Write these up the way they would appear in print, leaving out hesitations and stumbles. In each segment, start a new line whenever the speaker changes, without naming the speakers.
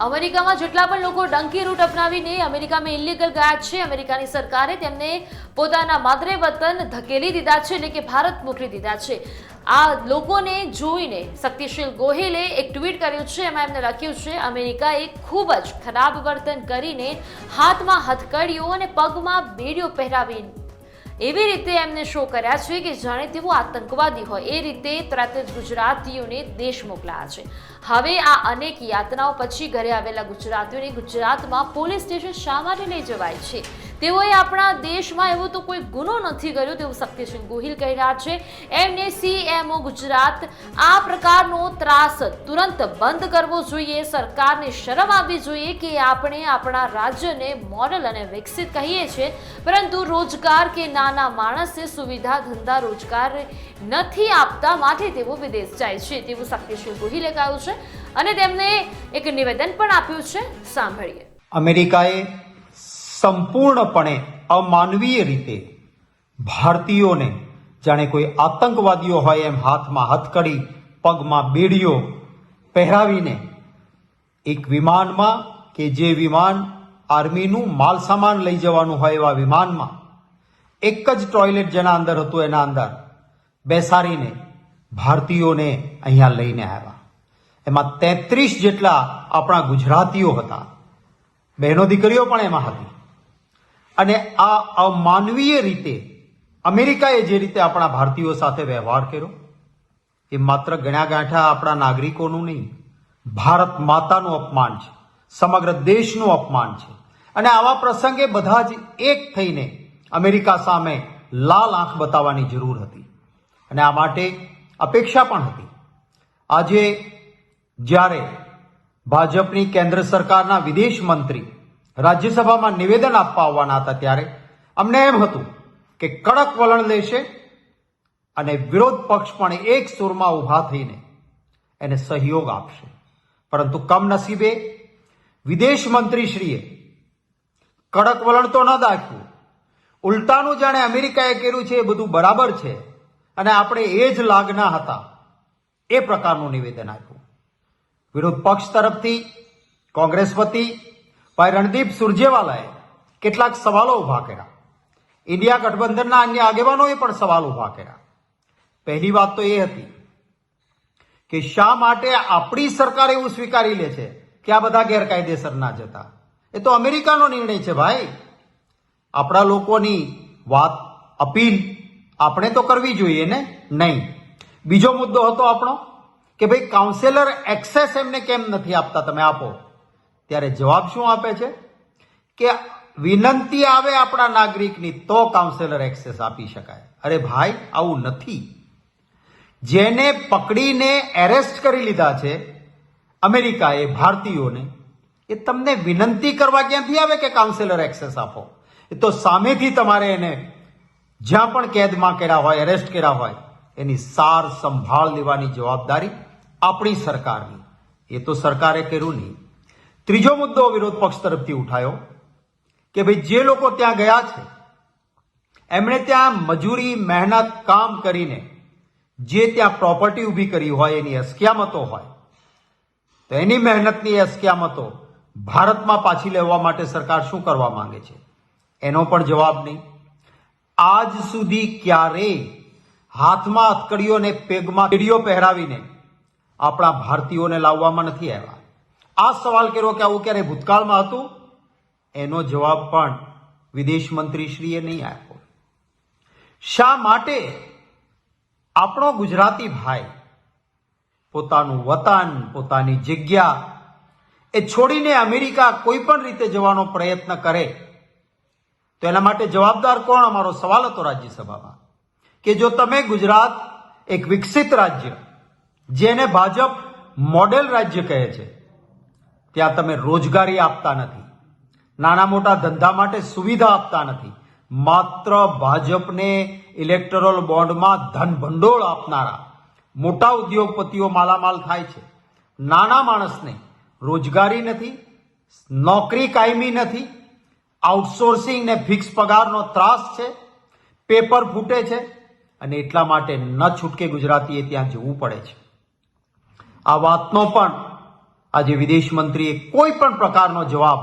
અમેરિકામાં જેટલા પણ લોકો ડંકી રૂટ અપનાવીને અમેરિકામાં ઇલીગલ ગયા છે, અમેરિકાની સરકારે તેમને પોતાના માદરે વતન ધકેલી દીધા છે, એટલે કે ભારત મોકલી દીધા છે. આ લોકોને જોઈને શક્તિશીલ ગોહિલે એક ટ્વીટ કર્યું છે. એમાં એમને લખ્યું છે, અમેરિકાએ ખૂબ જ ખરાબ વર્તન કરીને હાથમાં હથકડીઓ અને પગમાં બેડીઓ પહેરાવી એવી રીતે એમને શો કર્યા છે કે જાણે તેઓ આતંકવાદી હોય. એ રીતે તરત જ ગુજરાતીઓને દેશ મોકલાયા છે. હવે આ અનેક યાતનાઓ પછી ઘરે આવેલા ગુજરાતીઓને ગુજરાતમાં પોલીસ સ્ટેશન શા માટે લઈ જવાય છે? તેઓએ આપણા દેશમાં એવો તો કોઈ ગુનો નથી કર્યો તેવું શક્તિસિંહ ગોહિલ કહી રહ્યા છે. એમને સીએમઓ ગુજરાત આ પ્રકારનો ત્રાસ તુરંત બંધ કરવો જોઈએ. સરકારને શરમ આવવી જોઈએ કે આપણે આપણા રાજ્યને મોડલ અને વિકસિત કહીએ છીએ, પરંતુ રોજગાર કે નાના માણસને સુવિધા ધંધા રોજગાર નથી આપતા, માટે તેઓ વિદેશ જાય છે તેવું શક્તિસિંહ ગોહિલે કહ્યું છે અને તેમને એક નિવેદન પણ આપ્યું છે. સાંભળીએ.
અમેરિકાએ સંપૂર્ણપણે અમાનવીય રીતે ભારતીયોને જાણે કોઈ આતંકવાદીઓ હોય એમ હાથમાં હથકડી પગમાં બેડીઓ પહેરાવીને એક વિમાનમાં કે જે વિમાન આર્મીનું માલ સામાન લઈ જવાનું હોય એવા વિમાનમાં એક જ ટોયલેટ જેના અંદર હતું એના અંદર બેસાડીને ભારતીયોને અહીંયા લઈને આવ્યા. એમાં 33 જેટલા આપણા ગુજરાતીઓ હતા, બહેનો દીકરીઓ પણ એમાં હતી. અને આ અમાનવીય રીતે અમેરિકાએ જે રીતે આપણા ભારતીયો સાથે વ્યવહાર કર્યો એ માત્ર ગણ્યા ગાંઠા આપણા નાગરિકોનું નહીં, ભારત માતાનું અપમાન છે, સમગ્ર દેશનું અપમાન છે. અને આવા પ્રસંગે બધા જ એક થઈને અમેરિકા સામે લાલ આંખ બતાવવાની જરૂર હતી અને આ માટે અપેક્ષા પણ હતી. આજે જ્યારે ભાજપની કેન્દ્ર સરકારના વિદેશ મંત્રી રાજ્યસભામાં નિવેદન આપવા આવવાના હતા ત્યારે અમને એમ હતું કે કડક વલણ લેશે અને વિરોધ પક્ષ પણ એક સૂરમાં ઊભા થઈને એને સહયોગ આપશે. પરંતુ કમનસીબે વિદેશ મંત્રીશ્રીએ કડક વલણ તો ન દાખ્યું, ઉલટાનું જાણે અમેરિકાએ કર્યું છે એ બધું બરાબર છે અને આપણે એ જ લાગના હતા એ પ્રકારનું નિવેદન આપ્યું. વિરોધ પક્ષ તરફથી કોંગ્રેસ વતી ભાઈ રણદીપ સુરજેવાલાએ કેટલાક સવાલો ઉભા કર્યા. ઇન્ડિયા ગઠબંધનના અન્ય આગેવાનોએ પણ સવાલ ઉભા કર્યા. પહેલી વાત તો એ હતી કે શા માટે આપણી સરકાર એવું સ્વીકારી લે છે કે આ બધા ગેરકાયદેસર ના જતા? એ તો અમેરિકાનો નિર્ણય છે ભાઈ. આપણા લોકોની વાત અપીલ આપણે તો કરવી જોઈએ ને? નહીં. બીજો મુદ્દો હતો આપણો કે ભાઈ કાઉન્સેલર એક્સેસ એમને કેમ નથી આપતા, તમે આપો. ત્યારે જવાબ શું આપે છે કે વિનંતી આવે આપણા નાગરિકની તો કાઉન્સેલર એક્સેસ આપી શકાય. અરે ભાઈ, આવું નથી. જેને પકડીને એરેસ્ટ કરી લીધા છે અમેરિકાએ ભારતીયોને, એ તમને વિનંતી કરવા ક્યાંથી આવે કે કાઉન્સેલર એક્સેસ આપો? એ તો સામેથી તમારે એને જ્યાં પણ કેદમાં કર્યા હોય, એરેસ્ટ કર્યા હોય, એની સાર સંભાળ લેવાની જવાબદારી આપણી સરકારની. એ તો સરકારે કર્યું નહીં. ત્રીજો મુદ્દો વિરોધ પક્ષ તરફથી ઉઠાયો કે ભાઈ જે લોકો ત્યાં ગયા છે એમણે ત્યાં મજૂરી મહેનત કામ કરીને જે ત્યાં પ્રોપર્ટી ઊભી કરી હોય એની અસ્કયામતો હોય, તો એની મહેનતની અસ્કયામતો ભારતમાં પાછી લેવા માટે સરકાર શું કરવા માંગે છે એનો પણ જવાબ નહીં. આજ સુધી ક્યારેય હાથમાં હથકડીઓ ને પેગમાં બેડીઓ પહેરાવીને આપણા ભારતીયોને લાવવામાં નથી આવ્યા. આ સવાલ કર્યો કે આવું ક્યારે ભૂતકાળમાં હતું? એનો જવાબ પણ વિદેશ મંત્રીશ્રીએ નહીં આપ્યો. શા માટે આપણો ગુજરાતી ભાઈ પોતાનું વતન, પોતાની જગ્યા એ છોડીને અમેરિકા કોઈ પણ રીતે જવાનો પ્રયત્ન કરે તો એના માટે જવાબદાર કોણ? અમારો સવાલ હતો રાજ્યસભામાં કે જો તમે ગુજરાત એક વિકસિત રાજ્ય, જેને ભાજપ મોડેલ રાજ્ય કહે છે, ત્યાં તમે રોજગારી આપતા નથી, નાના મોટા ધંધા માટે સુવિધા આપતા નથી, માત્ર ભાજપને ઇલેક્ટોરલ બોન્ડમાં ધન ભંડોળ આપનારા મોટા ઉદ્યોગપતિઓ માલામાલ થાય છે. નાના માણસને રોજગારી નથી, નોકરી કાયમી નથી, આઉટસોર્સિંગ ને ફિક્સ પગારનો ત્રાસ છે, પેપર ફૂટે છે અને એટલા માટે ન છૂટકે ગુજરાતીએ ત્યાં જવું પડે છે. આ વાતનો પણ આજે વિદેશ મંત્રીએ કોઈ પણ પ્રકારનો જવાબ,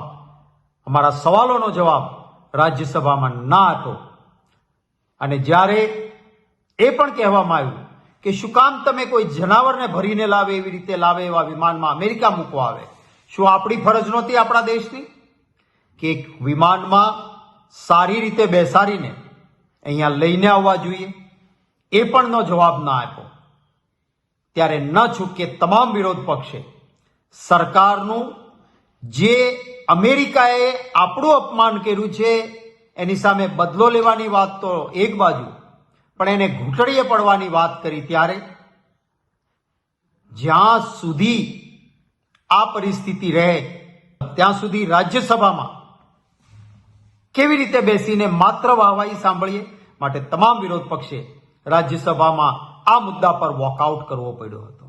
અમારા સવાલોનો જવાબ રાજ્યસભામાં ના આપ્યો. અને જ્યારે એ પણ કહેવામાં આવ્યું કે શું કામ તમે કોઈ જનાવરને ભરીને લાવે એવી રીતે લાવે એવા વિમાનમાં અમેરિકા મૂકવા આવે? શું આપણી ફરજ નહોતી આપણા દેશની કે એક વિમાનમાં સારી રીતે બેસાડીને અહીંયા લઈને આવવા જોઈએ? એ પણનો જવાબ ના આપ્યો. ત્યારે ન છૂટકે તમામ વિરોધ પક્ષે સરકારનું જે અમેરિકાએ આપણું અપમાન કર્યું છે એની સામે બદલો લેવાની વાત તો એક બાજુ, પણ એને ઘૂંટડીએ પડવાની વાત કરી. ત્યારે જ્યાં સુધી આ પરિસ્થિતિ રહે ત્યાં સુધી રાજ્યસભામાં કેવી રીતે બેસીને માત્ર વાહવાહી સાંભળીએ? માટે તમામ વિરોધ પક્ષે રાજ્યસભામાં આ મુદ્દા પર વોકઆઉટ કરવો પડ્યો હતો.